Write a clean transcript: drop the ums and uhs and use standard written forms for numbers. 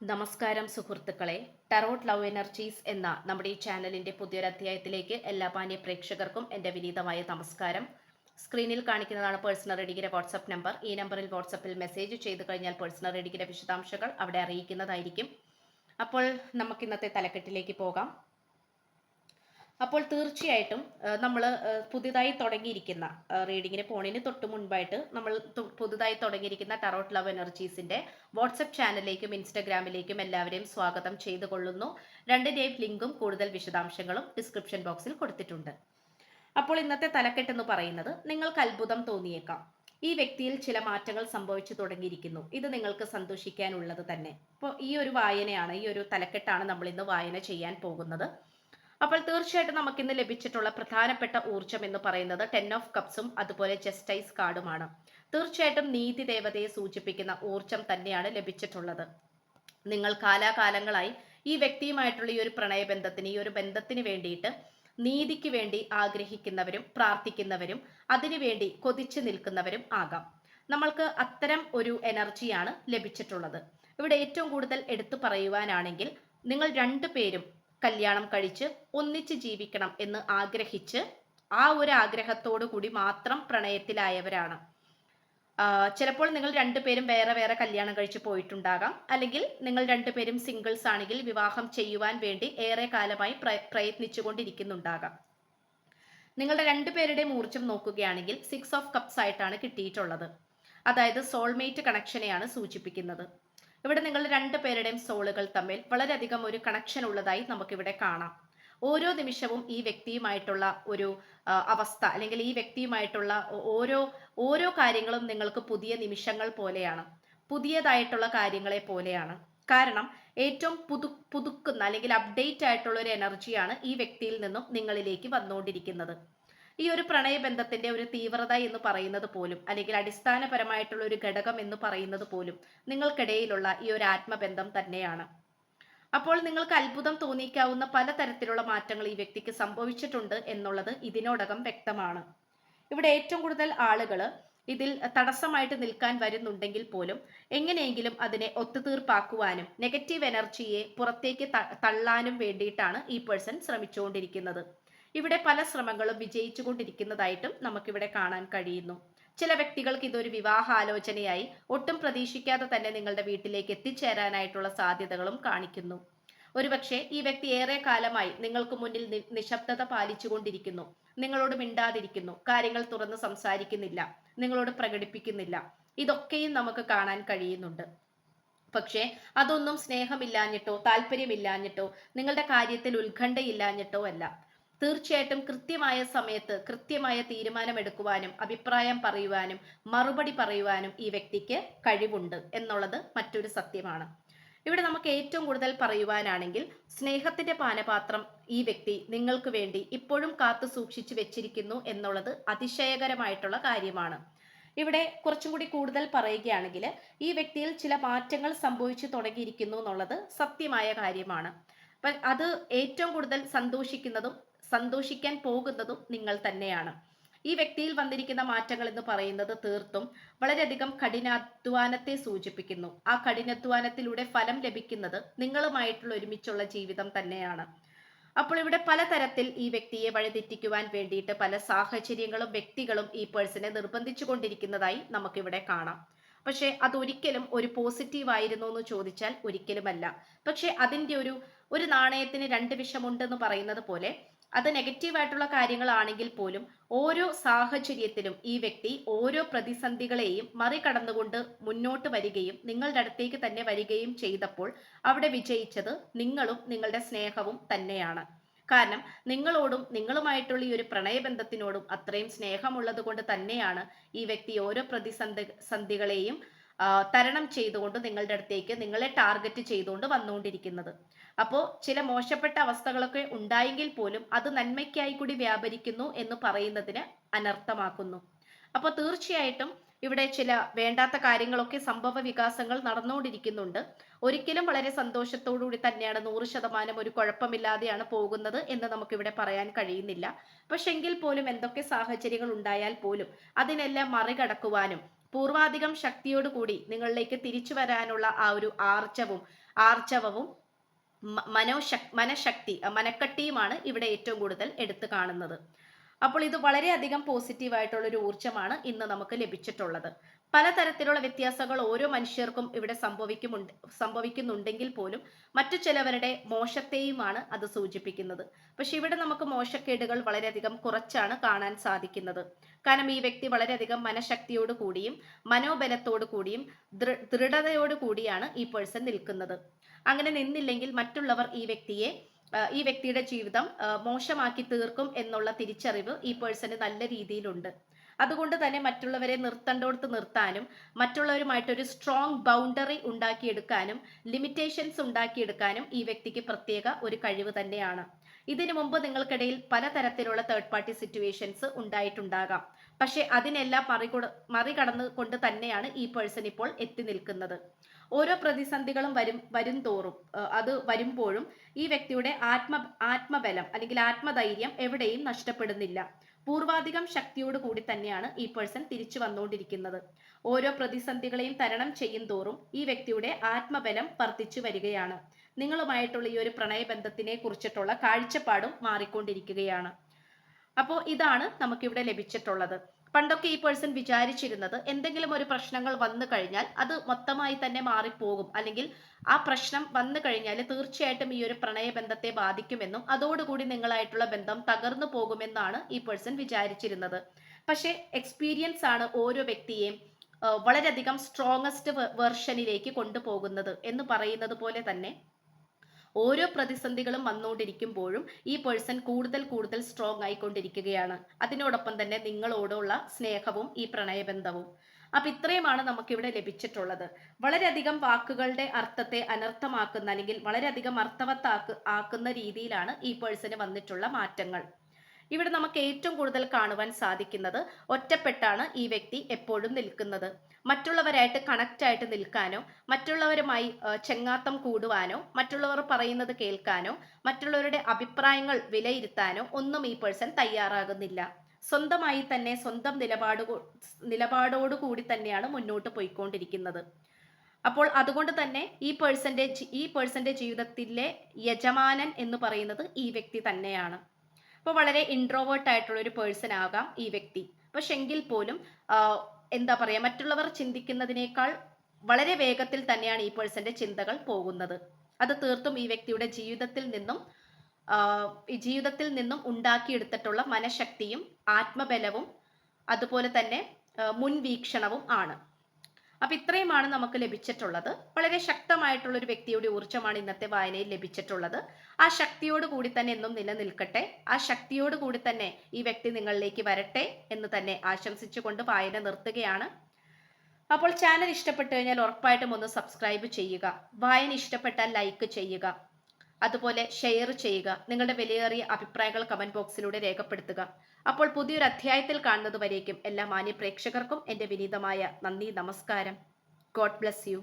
നമസ്കാരം സുഹൃത്തുക്കളെ. Tarot love energies എന്ന നമ്മുടെ ഈ ചാനലിന്റെ പുതിയൊരു അധ്യായത്തിലേക്ക് എല്ലാ മാന്യ പ്രേക്ഷകർക്കും എൻ്റെ വിനീതമായ നമസ്കാരം. സ്ക്രീനിൽ കാണിക്കുന്നതാണ് പേഴ്സണൽ റീഡിങ്ങിന്റെ വാട്സപ്പ് നമ്പർ. ഈ നമ്പറിൽ വാട്സപ്പിൽ മെസ്സേജ് ചെയ്ത് കഴിഞ്ഞാൽ പേഴ്സണൽ റീഡിങ്ങിന്റെ വിശദാംശങ്ങൾ അവിടെ അറിയിക്കുന്നതായിരിക്കും. അപ്പോൾ നമുക്ക് ഇന്നത്തെ തലക്കെട്ടിലേക്ക് പോകാം. അപ്പോൾ തീർച്ചയായിട്ടും നമ്മൾ പുതിയതായി തുടങ്ങിയിരിക്കുന്ന റീഡിങ്ങിന് പോണതിന് തൊട്ട് മുൻപായിട്ട് നമ്മൾ പുതുതായി തുടങ്ങിയിരിക്കുന്ന ടാരോട്ട് ലവ് എനർജീസിന്റെ വാട്സപ്പ് ചാനലിലേക്കും ഇൻസ്റ്റഗ്രാമിലേക്കും എല്ലാവരെയും സ്വാഗതം ചെയ്തു കൊള്ളുന്നു. രണ്ടിന്റെയും ലിങ്കും കൂടുതൽ വിശദാംശങ്ങളും ഡിസ്ക്രിപ്ഷൻ ബോക്സിൽ കൊടുത്തിട്ടുണ്ട്. അപ്പോൾ ഇന്നത്തെ തലക്കെട്ടെന്ന് പറയുന്നത്, നിങ്ങൾക്ക് അത്ഭുതം തോന്നിയേക്കാം, ഈ വ്യക്തിയിൽ ചില മാറ്റങ്ങൾ സംഭവിച്ചു തുടങ്ങിയിരിക്കുന്നു, ഇത് നിങ്ങൾക്ക് സന്തോഷിക്കാനുള്ളത് തന്നെ. അപ്പോൾ ഈ ഒരു വായനയാണ്, ഈ ഒരു തലക്കെട്ടാണ് നമ്മൾ ഇന്ന് വായന ചെയ്യാൻ പോകുന്നത്. അപ്പോൾ തീർച്ചയായിട്ടും നമുക്കിന്ന് ലഭിച്ചിട്ടുള്ള പ്രധാനപ്പെട്ട ഊർജം എന്ന് പറയുന്നത് 10 ഓഫ് കപ്സും അതുപോലെ ജസ്റ്റിസ് കാർഡുമാണ്. തീർച്ചയായിട്ടും നീതി ദേവതയെ സൂചിപ്പിക്കുന്ന ഊർജം തന്നെയാണ് ലഭിച്ചിട്ടുള്ളത്. നിങ്ങൾ കാലാകാലങ്ങളായി ഈ വ്യക്തിയുമായിട്ടുള്ള ഈ ഒരു പ്രണയബന്ധത്തിന്, ഈ ഒരു ബന്ധത്തിന് വേണ്ടിയിട്ട് നീതിക്ക് വേണ്ടി ആഗ്രഹിക്കുന്നവരും പ്രാർത്ഥിക്കുന്നവരും അതിനുവേണ്ടി കൊതിച്ചു നിൽക്കുന്നവരും ആകാം. നമ്മൾക്ക് അത്തരം ഒരു എനർജിയാണ് ലഭിച്ചിട്ടുള്ളത്. ഇവിടെ ഏറ്റവും കൂടുതൽ എടുത്തു പറയുവാനാണെങ്കിൽ, നിങ്ങൾ രണ്ടുപേരും കല്യാണം കഴിച്ച് ഒന്നിച്ച് ജീവിക്കണം എന്ന് ആഗ്രഹിച്ച് ആ ഒരു ആഗ്രഹത്തോടു കൂടി മാത്രം പ്രണയത്തിലായവരാണ്. ചിലപ്പോൾ നിങ്ങൾ രണ്ടുപേരും വേറെ വേറെ കല്യാണം കഴിച്ച് പോയിട്ടുണ്ടാകാം, അല്ലെങ്കിൽ നിങ്ങൾ രണ്ടുപേരും സിംഗിൾസ് ആണെങ്കിൽ വിവാഹം ചെയ്യുവാൻ വേണ്ടി ഏറെ കാലമായി പ്രയത്നിച്ചുകൊണ്ടിരിക്കുന്നുണ്ടാകാം. നിങ്ങളുടെ രണ്ടുപേരുടെയും ഊർജ്ജം നോക്കുകയാണെങ്കിൽ 6 ഓഫ് കപ്സ് ആയിട്ടാണ് കിട്ടിയിട്ടുള്ളത്. അതായത് സോൾമേറ്റ് കണക്ഷനെയാണ് സൂചിപ്പിക്കുന്നത്. ഇവിടെ നിങ്ങൾ രണ്ടുപേരുടെയും സോളുകൾ തമ്മിൽ വളരെയധികം ഒരു കണക്ഷൻ ഉള്ളതായി നമുക്കിവിടെ കാണാം. ഓരോ നിമിഷവും ഈ വ്യക്തിയുമായിട്ടുള്ള ഒരു അവസ്ഥ, അല്ലെങ്കിൽ ഈ വ്യക്തിയുമായിട്ടുള്ള ഓരോ കാര്യങ്ങളും നിങ്ങൾക്ക് പുതിയ നിമിഷങ്ങൾ പോലെയാണ്, പുതിയതായിട്ടുള്ള കാര്യങ്ങളെ പോലെയാണ്. കാരണം ഏറ്റവും പുതുക്കുന്ന അല്ലെങ്കിൽ അപ്ഡേറ്റ് ആയിട്ടുള്ള ഒരു എനർജിയാണ് ഈ വ്യക്തിയിൽ നിന്നും നിങ്ങളിലേക്ക് വന്നുകൊണ്ടിരിക്കുന്നത്. ഈ ഒരു പ്രണയബന്ധത്തിന്റെ ഒരു തീവ്രത എന്ന് പറയുന്നത് പോലും, അല്ലെങ്കിൽ അടിസ്ഥാനപരമായിട്ടുള്ള ഒരു ഘടകം എന്ന് പറയുന്നത് പോലും നിങ്ങൾക്കിടയിലുള്ള ഈ ഒരു ആത്മബന്ധം തന്നെയാണ്. അപ്പോൾ നിങ്ങൾക്ക് അത്ഭുതം തോന്നിക്കാവുന്ന പലതരത്തിലുള്ള മാറ്റങ്ങൾ ഈ വ്യക്തിക്ക് സംഭവിച്ചിട്ടുണ്ട് എന്നുള്ളത് ഇതിനോടകം വ്യക്തമാണ്. ഇവിടെ ഏറ്റവും കൂടുതൽ ആളുകൾ ഇതിൽ തടസ്സമായിട്ട് നിൽക്കാൻ വരുന്നുണ്ടെങ്കിൽ പോലും എങ്ങനെയെങ്കിലും അതിനെ ഒത്തുതീർപ്പാക്കുവാനും നെഗറ്റീവ് എനർജിയെ പുറത്തേക്ക് തള്ളാനും വേണ്ടിയിട്ടാണ് ഈ പേഴ്സൺ ശ്രമിച്ചുകൊണ്ടിരിക്കുന്നത്. ഇവിടെ പല ശ്രമങ്ങളും വിജയിച്ചുകൊണ്ടിരിക്കുന്നതായിട്ടും നമുക്കിവിടെ കാണാൻ കഴിയുന്നു. ചില വ്യക്തികൾക്ക് ഇതൊരു വിവാഹാലോചനയായി ഒട്ടും പ്രതീക്ഷിക്കാതെ തന്നെ നിങ്ങളുടെ വീട്ടിലേക്ക് എത്തിച്ചേരാനായിട്ടുള്ള സാധ്യതകളും കാണിക്കുന്നു. ഒരുപക്ഷെ ഈ വ്യക്തി ഏറെ കാലമായി നിങ്ങൾക്ക് മുന്നിൽ നിശബ്ദത പാലിച്ചുകൊണ്ടിരിക്കുന്നു, നിങ്ങളോട് മിണ്ടാതിരിക്കുന്നു, കാര്യങ്ങൾ തുറന്ന് സംസാരിക്കുന്നില്ല, നിങ്ങളോട് പ്രകടിപ്പിക്കുന്നില്ല. ഇതൊക്കെയും നമുക്ക് കാണാൻ കഴിയുന്നുണ്ട്. പക്ഷേ അതൊന്നും സ്നേഹമില്ലാഞ്ഞിട്ടോ താല്പര്യമില്ലാഞ്ഞിട്ടോ നിങ്ങളുടെ കാര്യത്തിൽ ഉത്കണ്ഠയില്ലാഞ്ഞിട്ടോ അല്ല. തീർച്ചയായിട്ടും കൃത്യമായ സമയത്ത് കൃത്യമായ തീരുമാനമെടുക്കുവാനും അഭിപ്രായം പറയുവാനും മറുപടി പറയുവാനും ഈ വ്യക്തിക്ക് കഴിവുണ്ട് എന്നുള്ളത് മറ്റൊരു സത്യമാണ്. ഇവിടെ നമുക്ക് ഏറ്റവും കൂടുതൽ പറയുവാനാണെങ്കിൽ, സ്നേഹത്തിന്റെ പാനപാത്രം ഈ വ്യക്തി നിങ്ങൾക്ക് വേണ്ടി ഇപ്പോഴും കാത്തു സൂക്ഷിച്ചു വെച്ചിരിക്കുന്നു എന്നുള്ളത് അതിശയകരമായിട്ടുള്ള കാര്യമാണ്. ഇവിടെ കുറച്ചും കൂടി കൂടുതൽ പറയുകയാണെങ്കിൽ, ഈ വ്യക്തിയിൽ ചില മാറ്റങ്ങൾ സംഭവിച്ചു തുടങ്ങിയിരിക്കുന്നു എന്നുള്ളത് സത്യമായ കാര്യമാണ്. അത് ഏറ്റവും കൂടുതൽ സന്തോഷിക്കാൻ പോകുന്നതും നിങ്ങൾ തന്നെയാണ്. ഈ വ്യക്തിയിൽ വന്നിരിക്കുന്ന മാറ്റങ്ങൾ എന്ന് പറയുന്നത് തീർത്തും വളരെയധികം കഠിനാധ്വാനത്തെ സൂചിപ്പിക്കുന്നു. ആ കഠിനാധ്വാനത്തിലൂടെ ഫലം ലഭിക്കുന്നത് നിങ്ങളുമായിട്ടുള്ള ഒരുമിച്ചുള്ള ജീവിതം തന്നെയാണ്. അപ്പോൾ ഇവിടെ പലതരത്തിൽ ഈ വ്യക്തിയെ വഴിതെറ്റിക്കുവാൻ വേണ്ടിയിട്ട് പല സാഹചര്യങ്ങളും വ്യക്തികളും ഈ പേഴ്സണെ നിർബന്ധിച്ചു കൊണ്ടിരിക്കുന്നതായി നമുക്കിവിടെ കാണാം. പക്ഷെ അതൊരിക്കലും ഒരു പോസിറ്റീവ് ആയിരുന്നു എന്ന് ചോദിച്ചാൽ ഒരിക്കലുമല്ല. പക്ഷെ അതിൻ്റെ ഒരു നാണയത്തിന് രണ്ട് വശമുണ്ടെന്ന് പറയുന്നത് പോലെ, അത് നെഗറ്റീവായിട്ടുള്ള കാര്യങ്ങളാണെങ്കിൽ പോലും ഓരോ സാഹചര്യത്തിലും ഈ വ്യക്തി ഓരോ പ്രതിസന്ധികളെയും മറികടന്നുകൊണ്ട് മുന്നോട്ട് വരികയും നിങ്ങളുടെ അടുത്തേക്ക് തന്നെ വരികയും ചെയ്തപ്പോൾ അവിടെ വിജയിച്ചത് നിങ്ങളും നിങ്ങളുടെ സ്നേഹവും തന്നെയാണ്. കാരണം നിങ്ങളോടും നിങ്ങളുമായിട്ടുള്ള ഈ ഒരു പ്രണയബന്ധത്തിനോടും അത്രയും സ്നേഹമുള്ളത് കൊണ്ട് തന്നെയാണ് ഈ വ്യക്തി ഓരോ പ്രതിസന്ധികളെയും തരണം ചെയ്തുകൊണ്ട് നിങ്ങളുടെ അടുത്തേക്ക് നിങ്ങളെ ടാർഗറ്റ് ചെയ്തുകൊണ്ട് വന്നുകൊണ്ടിരിക്കുന്നത്. അപ്പോൾ ചില മോശപ്പെട്ട അവസ്ഥകളൊക്കെ ഉണ്ടായെങ്കിൽ പോലും അത് നന്മയ്ക്കായി കൂടി വ്യാപരിക്കുന്നു എന്ന് പറയുന്നതിന് അനർത്ഥമാക്കുന്നു. അപ്പോൾ തീർച്ചയായിട്ടും ഇവിടെ ചില വേണ്ടാത്ത കാര്യങ്ങളൊക്കെ സംഭവ വികാസങ്ങൾ നടന്നുകൊണ്ടിരിക്കുന്നുണ്ട്. ഒരിക്കലും വളരെ സന്തോഷത്തോടുകൂടി തന്നെയാണ് 100% ഒരു കുഴപ്പമില്ലാതെയാണ് പോകുന്നത് എന്ന് നമുക്കിവിടെ പറയാൻ കഴിയുന്നില്ല. പക്ഷെ എങ്കിൽ പോലും എന്തൊക്കെ സാഹചര്യങ്ങൾ ഉണ്ടായാൽ പോലും അതിനെല്ലാം മറികടക്കുവാനും പൂർവാധികം ശക്തിയോടുകൂടി നിങ്ങളിലേക്ക് തിരിച്ചു വരാനുള്ള ആ ഒരു ആർജവും ആർജവവും മനക്കട്ടിയുമാണ് ഇവിടെ ഏറ്റവും കൂടുതൽ എടുത്തു കാണുന്നത്. അപ്പോൾ ഇത് വളരെയധികം പോസിറ്റീവായിട്ടുള്ള ഒരു ഊർജ്ജമാണ് ഇന്ന് നമുക്ക് ലഭിച്ചിട്ടുള്ളത്. പലതരത്തിലുള്ള വ്യത്യാസങ്ങൾ ഓരോ മനുഷ്യർക്കും ഇവിടെ സംഭവിക്കുന്നുണ്ടെങ്കിൽ പോലും മറ്റു ചിലവരുടെ മോശത്തെയുമാണ് അത് സൂചിപ്പിക്കുന്നത്. പക്ഷെ ഇവിടെ നമുക്ക് മോശക്കേടുകൾ വളരെയധികം കുറച്ചാണ് കാണാൻ സാധിക്കുന്നത്. കാരണം ഈ വ്യക്തി വളരെയധികം മനഃശക്തിയോട് കൂടിയും മനോബലത്തോടു കൂടിയും ദൃഢതയോട് കൂടിയാണ് ഈ പേഴ്സൺ നിൽക്കുന്നത്. അങ്ങനെ നിന്നില്ലെങ്കിൽ മറ്റുള്ളവർ ഈ വ്യക്തിയുടെ ജീവിതം മോശമാക്കി തീർക്കും എന്നുള്ള തിരിച്ചറിവ് ഈ പേഴ്സണ് നല്ല രീതിയിലുണ്ട്. അതുകൊണ്ട് തന്നെ മറ്റുള്ളവരെ നിർത്തേണ്ടോടത്ത് നിർത്താനും മറ്റുള്ളവരുമായിട്ടൊരു സ്ട്രോങ് ബൗണ്ടറി ഉണ്ടാക്കിയെടുക്കാനും ലിമിറ്റേഷൻസ് ഉണ്ടാക്കിയെടുക്കാനും ഈ വ്യക്തിക്ക് പ്രത്യേക ഒരു കഴിവ് തന്നെയാണ്. ഇതിനു മുമ്പ് നിങ്ങൾക്കിടയിൽ പലതരത്തിലുള്ള തേർഡ് പാർട്ടി സിറ്റുവേഷൻസ് ഉണ്ടായിട്ടുണ്ടാകാം. പക്ഷെ അതിനെല്ലാം മറികടന്നു കൊണ്ട് തന്നെയാണ് ഈ പേഴ്സൺ ഇപ്പോൾ എത്തി നിൽക്കുന്നത്. ഓരോ പ്രതിസന്ധികളും വരും തോറും അത് വരുമ്പോഴും ഈ വ്യക്തിയുടെ ആത്മബലം അല്ലെങ്കിൽ ആത്മധൈര്യം എവിടെയും നഷ്ടപ്പെടുന്നില്ല. പൂർവാധികം ശക്തിയോട് കൂടി തന്നെയാണ് ഈ പേഴ്സൺ തിരിച്ചു വന്നുകൊണ്ടിരിക്കുന്നത്. ഓരോ പ്രതിസന്ധികളെയും തരണം ചെയ്യും തോറും ഈ വ്യക്തിയുടെ ആത്മബലം വർദ്ധിച്ചു വരികയാണ്. നിങ്ങളുമായിട്ടുള്ള ഈ ഒരു പ്രണയബന്ധത്തിനെ കുറിച്ചിട്ടുള്ള കാഴ്ചപ്പാടും മാറിക്കൊണ്ടിരിക്കുകയാണ്. അപ്പോൾ ഇതാണ് നമുക്കിവിടെ ലഭിച്ചിട്ടുള്ളത്. പണ്ടൊക്കെ ഈ പേഴ്സൺ വിചാരിച്ചിരുന്നത് എന്തെങ്കിലും ഒരു പ്രശ്നങ്ങൾ വന്നു കഴിഞ്ഞാൽ അത് മൊത്തമായി തന്നെ മാറിപ്പോകും, അല്ലെങ്കിൽ ആ പ്രശ്നം വന്നു കഴിഞ്ഞാൽ തീർച്ചയായിട്ടും ഈ ഒരു പ്രണയബന്ധത്തെ ബാധിക്കുമെന്നും അതോടുകൂടി നിങ്ങളായിട്ടുള്ള ബന്ധം തകർന്നു പോകുമെന്നാണ് ഈ പേഴ്സൺ വിചാരിച്ചിരുന്നത്. പക്ഷേ എക്സ്പീരിയൻസ് ആണ് ഓരോ വ്യക്തിയെയും വളരെയധികം സ്ട്രോങ്ങസ്റ്റ് വെർഷനിലേക്ക് കൊണ്ടുപോകുന്നത് എന്ന് പറയുന്നത് പോലെ തന്നെ ഓരോ പ്രതിസന്ധികളും വന്നുകൊണ്ടിരിക്കുമ്പോഴും ഈ പേഴ്സൺ കൂടുതൽ സ്ട്രോങ് ആയിക്കൊണ്ടിരിക്കുകയാണ്. അതിനോടൊപ്പം തന്നെ നിങ്ങളോടുള്ള സ്നേഹവും ഈ പ്രണയബന്ധവും. അപ്പൊ ഇത്രയുമാണ് നമുക്കിവിടെ ലഭിച്ചിട്ടുള്ളത്. വളരെയധികം വാക്കുകളുടെ അർത്ഥത്തെ അനർത്ഥമാക്കുന്ന അല്ലെങ്കിൽ വളരെയധികം ആക്കുന്ന രീതിയിലാണ് ഈ പേഴ്സണ് വന്നിട്ടുള്ള മാറ്റങ്ങൾ. ഇവിടെ നമുക്ക് ഏറ്റവും കൂടുതൽ കാണുവാൻ സാധിക്കുന്നത് ഒറ്റപ്പെട്ടാണ് ഈ വ്യക്തി എപ്പോഴും നിൽക്കുന്നത്. മറ്റുള്ളവരായിട്ട് കണക്റ്റ് ആയിട്ട് നിൽക്കാനോ മറ്റുള്ളവരുമായി ചെങ്ങാത്തം കൂടുവാനോ മറ്റുള്ളവർ പറയുന്നത് കേൾക്കാനോ മറ്റുള്ളവരുടെ അഭിപ്രായങ്ങൾ വിലയിരുത്താനോ ഒന്നും ഈ പേഴ്സൺ തയ്യാറാകുന്നില്ല. സ്വന്തമായി തന്നെ സ്വന്തം നിലപാടോടുകൂടി തന്നെയാണ് മുന്നോട്ട് പോയിക്കൊണ്ടിരിക്കുന്നത്. അപ്പോൾ അതുകൊണ്ട് തന്നെ ഈ പേഴ്സന്റെ ജീവിതത്തിലെ യജമാനൻ എന്ന് പറയുന്നത് ഈ വ്യക്തി തന്നെയാണ്. അപ്പോൾ വളരെ ഇൻട്രോവേർട്ട് ആയിട്ടുള്ള ഒരു പേഴ്സൺ ആകാം ഈ വ്യക്തി. പക്ഷെ എങ്കിൽ പോലും എന്താ പറയാ, മറ്റുള്ളവർ ചിന്തിക്കുന്നതിനേക്കാൾ വളരെ വേഗത്തിൽ തന്നെയാണ് ഈ പേഴ്സന്റെ ചിന്തകൾ പോകുന്നത്. അത് തീർത്തും ഈ വ്യക്തിയുടെ ജീവിതത്തിൽ നിന്നും ഉണ്ടാക്കിയെടുത്തിട്ടുള്ള മനഃശക്തിയും ആത്മബലവും അതുപോലെ തന്നെ മുൻവീക്ഷണവും ആണ്. അപ്പൊ ഇത്രയുമാണ് നമുക്ക് ലഭിച്ചിട്ടുള്ളത്. വളരെ ശക്തമായിട്ടുള്ള ഒരു വ്യക്തിയുടെ ഊർജ്ജമാണ് ഇന്നത്തെ വായനയിൽ ലഭിച്ചിട്ടുള്ളത്. ആ ശക്തിയോട് കൂടി തന്നെ എന്നും നിലനിൽക്കട്ടെ. ആ ശക്തിയോട് കൂടി തന്നെ ഈ വ്യക്തി നിങ്ങളിലേക്ക് വരട്ടെ എന്ന് തന്നെ ആശംസിച്ചുകൊണ്ട് വായന നിർത്തുകയാണ്. അപ്പോൾ ചാനൽ ഇഷ്ടപ്പെട്ടു കഴിഞ്ഞാൽ ഉറപ്പായിട്ടും ഒന്ന് സബ്സ്ക്രൈബ് ചെയ്യുക. വായന ഇഷ്ടപ്പെട്ടാൽ ലൈക്ക് ചെയ്യുക, അതുപോലെ ഷെയർ ചെയ്യുക. നിങ്ങളുടെ വിലയേറിയ അഭിപ്രായങ്ങൾ കമന്റ് ബോക്സിലൂടെ രേഖപ്പെടുത്തുക. അപ്പോൾ പുതിയൊരു അധ്യായത്തിൽ കാണുന്നത് വരേക്കും എല്ലാ മാന്യ പ്രേക്ഷകർക്കും എൻ്റെ വിനീതമായ നന്ദി, നമസ്കാരം. God bless you.